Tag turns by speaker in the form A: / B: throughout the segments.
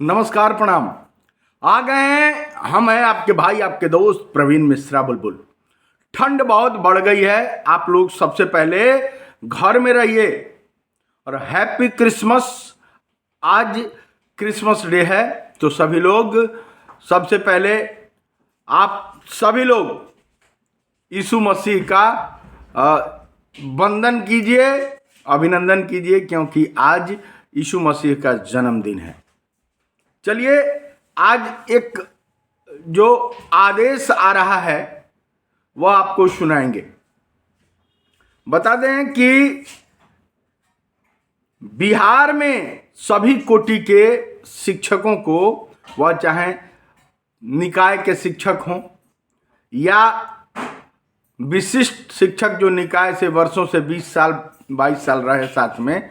A: नमस्कार, प्रणाम। आ गए हैं, हम हैं आपके भाई, आपके दोस्त प्रवीण मिश्रा बुलबुल। ठंड बहुत बढ़ गई है। आप लोग सबसे पहले घर में रहिए और हैप्पी क्रिसमस। आज क्रिसमस डे है, तो सभी लोग सबसे पहले आप सभी लोग यीशु मसीह का वंदन कीजिए, अभिनंदन कीजिए, क्योंकि आज यीशु मसीह का जन्मदिन है। चलिए, आज एक जो आदेश आ रहा है वह आपको सुनाएंगे। बता दें कि बिहार में सभी कोटि के शिक्षकों को, वह चाहे निकाय के शिक्षक हों या विशिष्ट शिक्षक जो निकाय से वर्षों से 20 साल 22 साल रहे साथ में,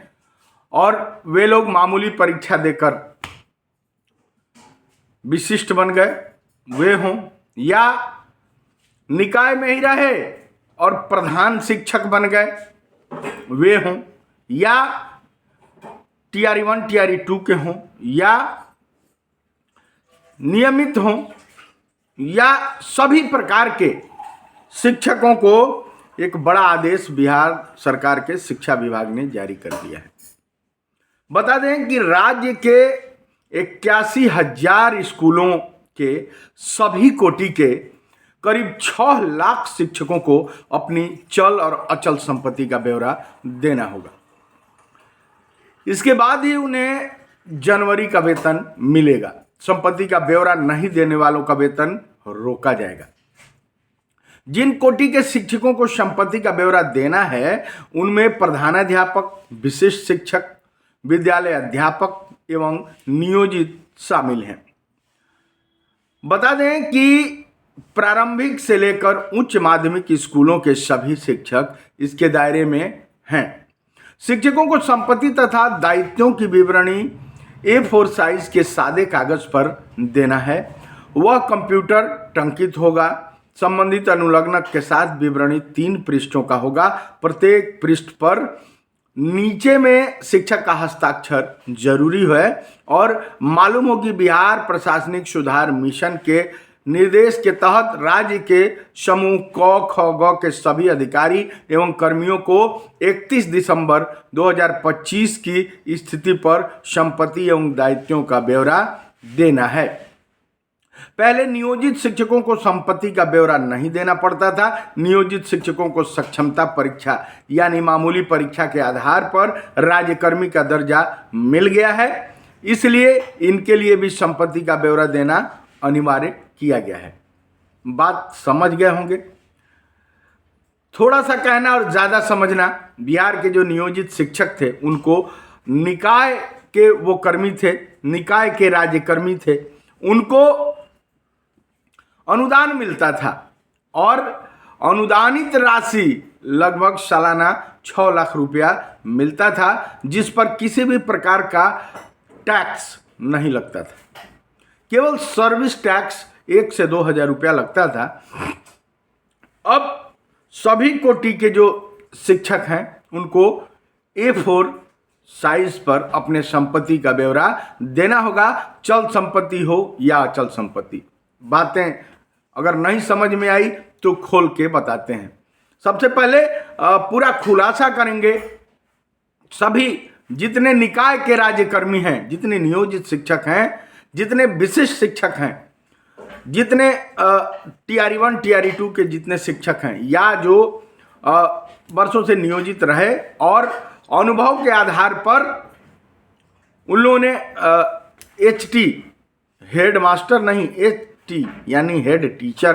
A: और वे लोग मामूली परीक्षा देकर विशिष्ट बन गए, वे हों, या निकाय में ही रहे और प्रधान शिक्षक बन गए, वे हों, या टीआरई 1 टीआरई 2 के हों, या नियमित हों, या सभी प्रकार के शिक्षकों को एक बड़ा आदेश बिहार सरकार के शिक्षा विभाग ने जारी कर दिया है। बता दें कि राज्य के 81,000 स्कूलों के सभी कोटि के करीब 6 लाख शिक्षकों को अपनी चल और अचल संपत्ति का ब्यौरा देना होगा। इसके बाद ही उन्हें जनवरी का वेतन मिलेगा। संपत्ति का ब्यौरा नहीं देने वालों का वेतन रोका जाएगा। जिन कोटि के शिक्षकों को संपत्ति का ब्यौरा देना है उनमें प्रधानाध्यापक, विशिष्ट शिक्षक, विद्यालय अध्यापक एवं नियोजित शामिल हैं। बता दें कि प्रारंभिक से लेकर उच्च माध्यमिक स्कूलों के सभी शिक्षक इसके दायरे में हैं। शिक्षकों को संपत्ति तथा दायित्वों की विवरणी A4 साइज के सादे कागज पर देना है। वह कंप्यूटर टंकित होगा। संबंधित अनुलग्नक के साथ विवरणी 3 पृष्ठों का होगा। प्रत्येक पृष्ठ पर नीचे में शिक्षक का हस्ताक्षर जरूरी है। और मालूम हो कि बिहार प्रशासनिक सुधार मिशन के निर्देश के तहत राज्य के समूह क, ख, ग के सभी अधिकारी एवं कर्मियों को 31 दिसंबर 2025 की स्थिति पर संपत्ति एवं दायित्वों का ब्यौरा देना है। पहले नियोजित शिक्षकों को संपत्ति का ब्यौरा नहीं देना पड़ता था। नियोजित शिक्षकों को सक्षमता परीक्षा यानी मामूली परीक्षा के आधार पर राज्यकर्मी का दर्जा मिल गया है, इसलिए इनके लिए भी संपत्ति का ब्यौरा देना अनिवार्य किया गया है। बात समझ गए होंगे। थोड़ा सा कहना और ज्यादा समझना। बिहार के जो नियोजित शिक्षक थे उनको निकाय के वो कर्मी थे, निकाय के राज्यकर्मी थे, उनको अनुदान मिलता था और अनुदानित राशि लगभग सालाना 6 लाख रुपया मिलता था, जिस पर किसी भी प्रकार का टैक्स नहीं लगता था। केवल सर्विस टैक्स 1 से 2 हजार रुपया लगता था। अब सभी कोटि के जो शिक्षक हैं उनको A4 साइज पर अपने संपत्ति का ब्यौरा देना होगा, चल संपत्ति हो या अचल संपत्ति। बातें अगर नहीं समझ में आई तो खोल के बताते हैं। सबसे पहले पूरा खुलासा करेंगे। सभी जितने निकाय के राज्यकर्मी हैं, जितने नियोजित शिक्षक हैं, जितने विशिष्ट शिक्षक हैं, जितने टीआरई 1 टीआरई 2 के जितने शिक्षक हैं, या जो वर्षों से नियोजित रहे और अनुभव के आधार पर उन लोगों ने HT हेड मास्टर नहीं, HT यानी हेड टीचर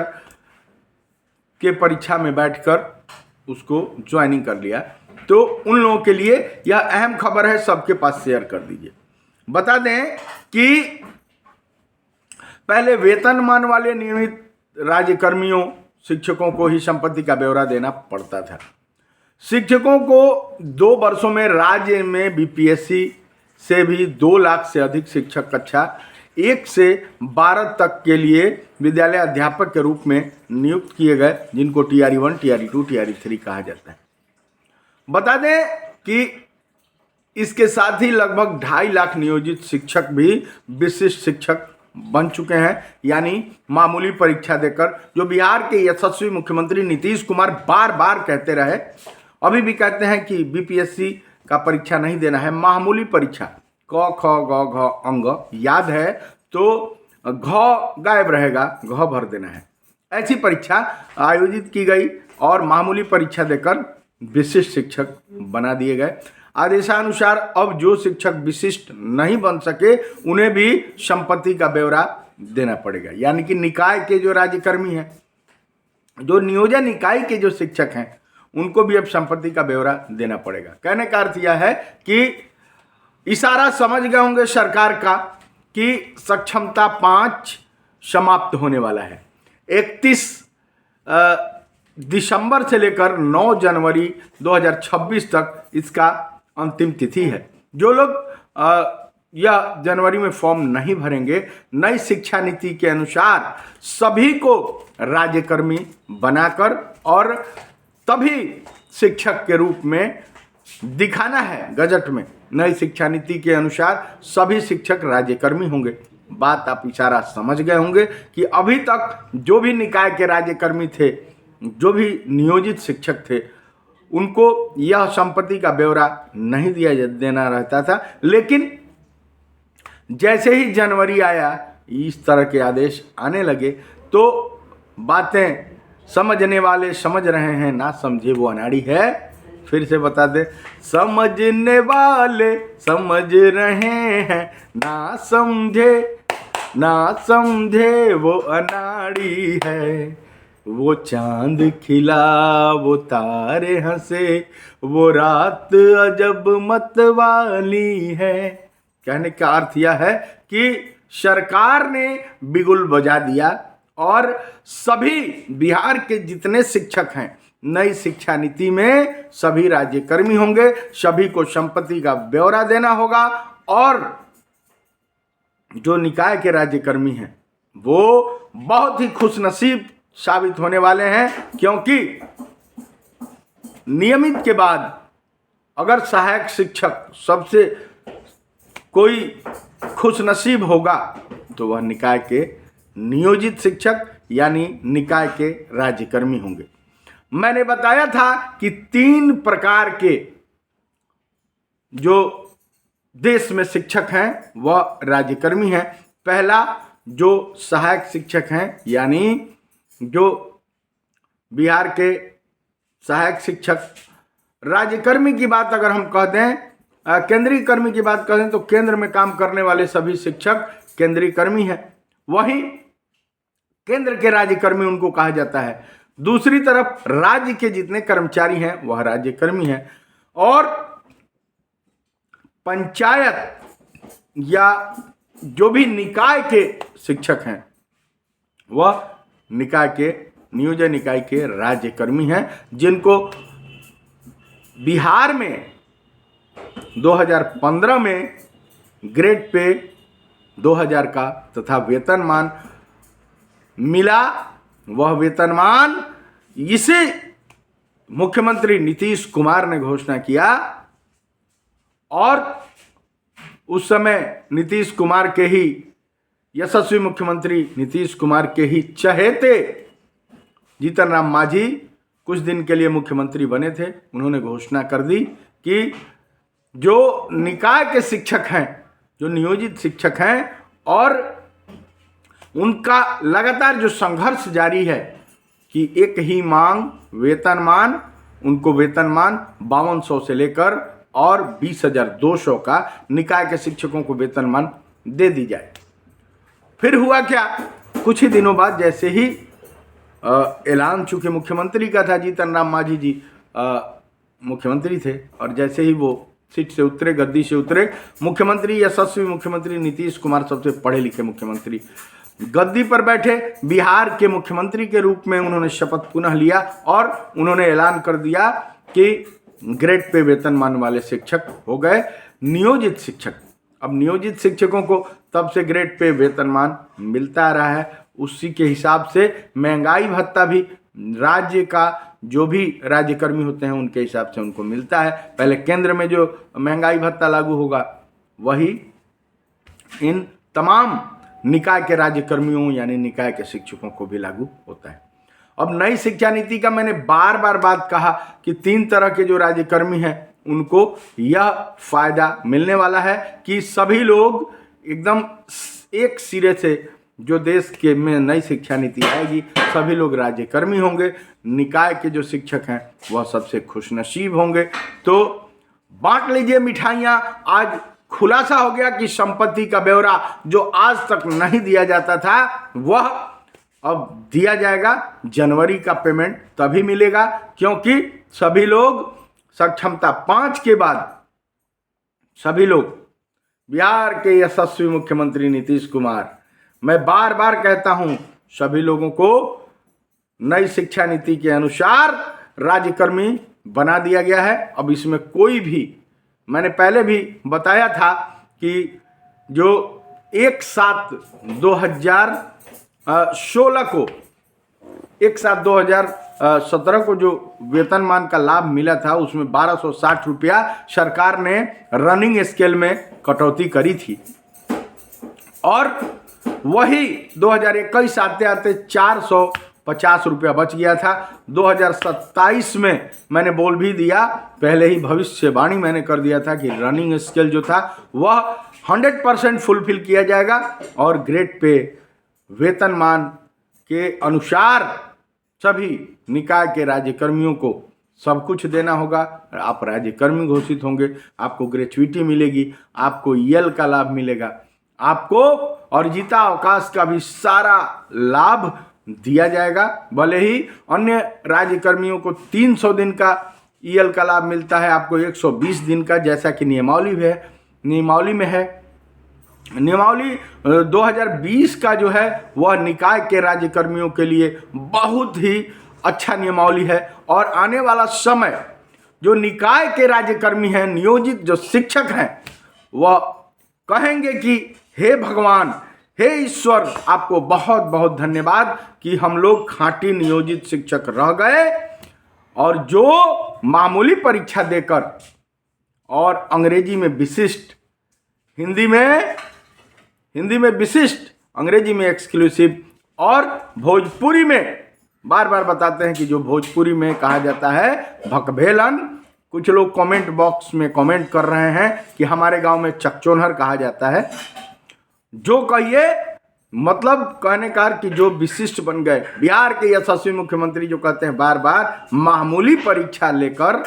A: के परीक्षा में बैठकर उसको ज्वाइनिंग कर लिया, तो उन लोगों के लिए यह अहम खबर है, सबके पास शेयर कर दीजिए। बता दें कि पहले वेतनमान वाले नियमित राज्यकर्मियों शिक्षकों को ही संपत्ति का ब्यौरा देना पड़ता था। शिक्षकों को 2 वर्षों में राज्य में बीपीएससी से भी 2 लाख से अधिक शिक्षक कक्षा 1 से 12 तक के लिए विद्यालय अध्यापक के रूप में नियुक्त किए गए, जिनको टीआरई 1 टीआरई 2 टीआरई 3 कहा जाता है। बता दें कि इसके साथ ही लगभग 2.5 लाख नियोजित शिक्षक भी विशिष्ट शिक्षक बन चुके हैं, यानी मामूली परीक्षा देकर। जो बिहार के यशस्वी मुख्यमंत्री नीतीश कुमार बार बार कहते रहे, अभी भी कहते हैं कि बीपीएससी का परीक्षा नहीं देना है, मामूली परीक्षा, क ख ग घ अंग याद है तो घ गायब रहेगा, घ भर देना है। ऐसी परीक्षा आयोजित की गई और मामूली परीक्षा देकर विशिष्ट शिक्षक बना दिए गए। आदेशानुसार अब जो शिक्षक विशिष्ट नहीं बन सके उन्हें भी संपत्ति का ब्यौरा देना पड़ेगा, यानी कि निकाय के जो राज्यकर्मी हैं, जो नियोजन इकाई के जो शिक्षक हैं, उनको भी अब संपत्ति का ब्यौरा देना पड़ेगा। कहने का अर्थ यह है कि इशारा समझ गए होंगे सरकार का कि सक्षमता 5 समाप्त होने वाला है। 31 दिसंबर से लेकर 9 जनवरी 2026 तक इसका अंतिम तिथि है। जो लोग यह जनवरी में फॉर्म नहीं भरेंगे, नई शिक्षा नीति के अनुसार सभी को राज्यकर्मी बनाकर और तभी शिक्षक के रूप में दिखाना है गजट में। नई शिक्षा नीति के अनुसार सभी शिक्षक राज्यकर्मी होंगे। बात आप इशारा समझ गए होंगे कि अभी तक जो भी निकाय के राज्यकर्मी थे, जो भी नियोजित शिक्षक थे, उनको यह संपत्ति का ब्यौरा नहीं देना रहता था, लेकिन जैसे ही जनवरी आया इस तरह के आदेश आने लगे तो बातें समझने वाले समझ रहे हैं, ना समझे वो अनाड़ी है। फिर से बता दे, समझने वाले समझ रहे हैं, ना समझे वो अनाड़ी है। वो चांद खिला, वो तारे हंसे, वो रात अजब मतवाली है। कहने का अर्थ यह है कि सरकार ने बिगुल बजा दिया और सभी बिहार के जितने शिक्षक हैं, नई शिक्षा नीति में सभी राज्यकर्मी होंगे, सभी को संपत्ति का ब्यौरा देना होगा और जो निकाय के राज्यकर्मी हैं वो बहुत ही खुशनसीब साबित होने वाले हैं, क्योंकि नियमित के बाद अगर सहायक शिक्षक सबसे कोई खुशनसीब होगा तो वह निकाय के नियोजित शिक्षक यानी निकाय के राज्यकर्मी होंगे। मैंने बताया था कि 3 प्रकार के जो देश में शिक्षक हैं वह राज्यकर्मी हैं। पहला जो सहायक शिक्षक हैं, यानी जो बिहार के सहायक शिक्षक। राज्यकर्मी की बात अगर हम कह दें, केंद्रीय कर्मी की बात करें तो केंद्र में काम करने वाले सभी शिक्षक केंद्रीय कर्मी हैं, वहीं केंद्र के राज्यकर्मी उनको कहा जाता है। दूसरी तरफ राज्य के जितने कर्मचारी हैं वह राज्यकर्मी हैं और पंचायत या जो भी निकाय के शिक्षक हैं वह निकाय के नियोजन इकाई के राज्यकर्मी हैं, जिनको बिहार में 2015 में ग्रेड पे 2000 का तथा वेतनमान मिला। वह वेतनमान इसे मुख्यमंत्री नीतीश कुमार ने घोषणा किया और उस समय नीतीश कुमार के ही यशस्वी मुख्यमंत्री नीतीश कुमार के ही चहेते जीतन राम मांझी कुछ दिन के लिए मुख्यमंत्री बने थे। उन्होंने घोषणा कर दी कि जो निकाय के शिक्षक हैं, जो नियोजित शिक्षक हैं और उनका लगातार जो संघर्ष जारी है कि एक ही मांग वेतनमान, उनको वेतनमान 5200 से लेकर और 20,200 का निकाय के शिक्षकों को वेतनमान दे दी जाए। फिर हुआ क्या, कुछ ही दिनों बाद जैसे ही ऐलान चूंकि मुख्यमंत्री का था, जीतन राम मांझी जी मुख्यमंत्री थे और जैसे ही वो सीट से उतरे, गद्दी से उतरे, मुख्यमंत्री यशस्वी मुख्यमंत्री नीतीश कुमार सबसे पढ़े लिखे मुख्यमंत्री गद्दी पर बैठे। बिहार के मुख्यमंत्री के रूप में उन्होंने शपथ पुनः लिया और उन्होंने ऐलान कर दिया कि ग्रेड पे वेतनमान वाले शिक्षक हो गए नियोजित शिक्षक। अब नियोजित शिक्षकों को तब से ग्रेड पे वेतनमान मिलता आ रहा है। उसी के हिसाब से महंगाई भत्ता भी राज्य का जो भी राज्यकर्मी होते हैं उनके हिसाब से उनको मिलता है। पहले केंद्र में जो महंगाई भत्ता लागू होगा वही इन तमाम निकाय के राज्यकर्मियों यानी निकाय के शिक्षकों को भी लागू होता है। अब नई शिक्षा नीति का मैंने बार बार बात कहा कि 3 तरह के जो राज्यकर्मी हैं उनको यह फायदा मिलने वाला है कि सभी लोग एकदम एक सिरे से, जो देश के में नई शिक्षा नीति आएगी सभी लोग राज्यकर्मी होंगे, निकाय के जो शिक्षक हैं वह सबसे खुशनसीब होंगे। तो बांट लीजिए मिठाइयाँ। आज खुलासा हो गया कि संपत्ति का ब्यौरा जो आज तक नहीं दिया जाता था वह अब दिया जाएगा। जनवरी का पेमेंट तभी मिलेगा क्योंकि सभी लोग सक्षमता 5 के बाद सभी लोग, बिहार के यशस्वी मुख्यमंत्री नीतीश कुमार, मैं बार बार कहता हूं सभी लोगों को नई शिक्षा नीति के अनुसार राज्यकर्मी बना दिया गया है। अब इसमें कोई भी, मैंने पहले भी बताया था कि जो 1/7/2016 को 1/7/2017 को जो वेतनमान का लाभ मिला था उसमें 1260 रुपया सरकार ने रनिंग स्केल में कटौती करी थी और वही 2021 आते आते 450 रुपया बच गया था। 2027 में मैंने बोल भी दिया, पहले ही भविष्यवाणी मैंने कर दिया था कि रनिंग स्केल जो था वह 100% फुलफिल किया जाएगा और ग्रेड पे वेतनमान के अनुसार सभी निकाय के राज्यकर्मियों को सब कुछ देना होगा। आप राज्यकर्मी घोषित होंगे, आपको ग्रेच्युइटी मिलेगी, आपको ईएल का लाभ मिलेगा, आपको अर्जिता अवकाश का भी सारा लाभ दिया जाएगा। भले ही अन्य राज्यकर्मियों को 300 दिन का ईएल का लाभ मिलता है, आपको 120 दिन का, जैसा कि नियमावली में है। नियमावली 2020 का जो है वह निकाय के राज्यकर्मियों के लिए बहुत ही अच्छा नियमावली है और आने वाला समय जो निकाय के राज्यकर्मी हैं, नियोजित जो शिक्षक हैं, वह कहेंगे कि हे भगवान, हे ईश्वर, आपको बहुत बहुत धन्यवाद कि हम लोग खाँटी नियोजित शिक्षक रह गए और जो मामूली परीक्षा देकर और अंग्रेजी में विशिष्ट, हिंदी में विशिष्ट, अंग्रेजी में एक्सक्लूसिव और भोजपुरी में, बार बार बताते हैं कि जो भोजपुरी में कहा जाता है भकभेलन। कुछ लोग कमेंट बॉक्स में कमेंट कर रहे हैं कि हमारे गांव में चकचोनहर कहा जाता है। जो कहिए, मतलब कहने का कि जो विशिष्ट बन गए, बिहार के यशस्वी मुख्यमंत्री जो कहते हैं बार बार मामूली परीक्षा लेकर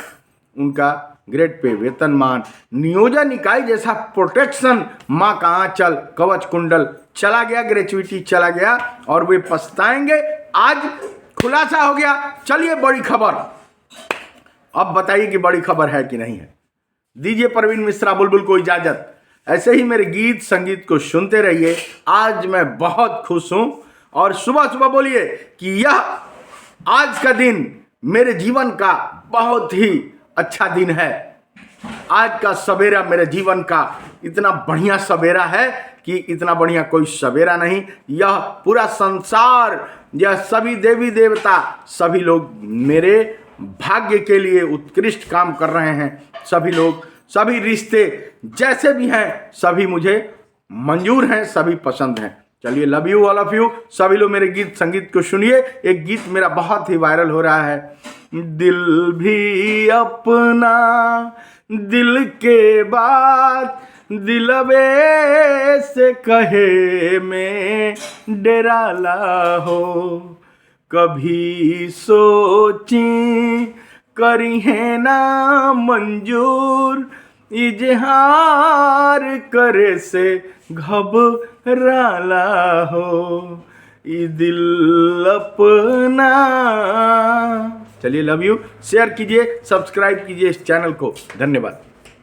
A: उनका ग्रेड पे वेतनमान, नियोजन इकाई जैसा प्रोटेक्शन, माँ का आंचल, कवच कुंडल चला गया, ग्रेच्युइटी चला गया और वे पछताएंगे। आज खुलासा हो गया। चलिए बड़ी खबर, अब बताइए कि बड़ी खबर है कि नहीं है। दीजिए प्रवीण मिश्रा बुलबुल को इजाजत। ऐसे ही मेरे गीत संगीत को सुनते रहिए। आज मैं बहुत खुश हूं और सुबह सुबह बोलिए कि यह आज का दिन मेरे जीवन का बहुत ही अच्छा दिन है। आज का सवेरा मेरे जीवन का इतना बढ़िया सवेरा है कि इतना बढ़िया कोई सवेरा नहीं। यह पूरा संसार, यह सभी देवी देवता, सभी लोग मेरे भाग्य के लिए उत्कृष्ट काम कर रहे हैं। सभी लोग, सभी रिश्ते जैसे भी हैं सभी मुझे मंजूर हैं, सभी पसंद हैं। चलिए, love you all of you. सभी लोग मेरे गीत संगीत को सुनिए। एक गीत मेरा बहुत ही वायरल हो रहा है, दिल भी अपना दिल के बात दिलवे से कहे में डेराला हो, कभी सोची करी है ना मंजूर, इजहार करे से घबराला हो, ई दिल अपना। चलिए, लव यू। शेयर कीजिए, सब्सक्राइब कीजिए इस चैनल को। धन्यवाद।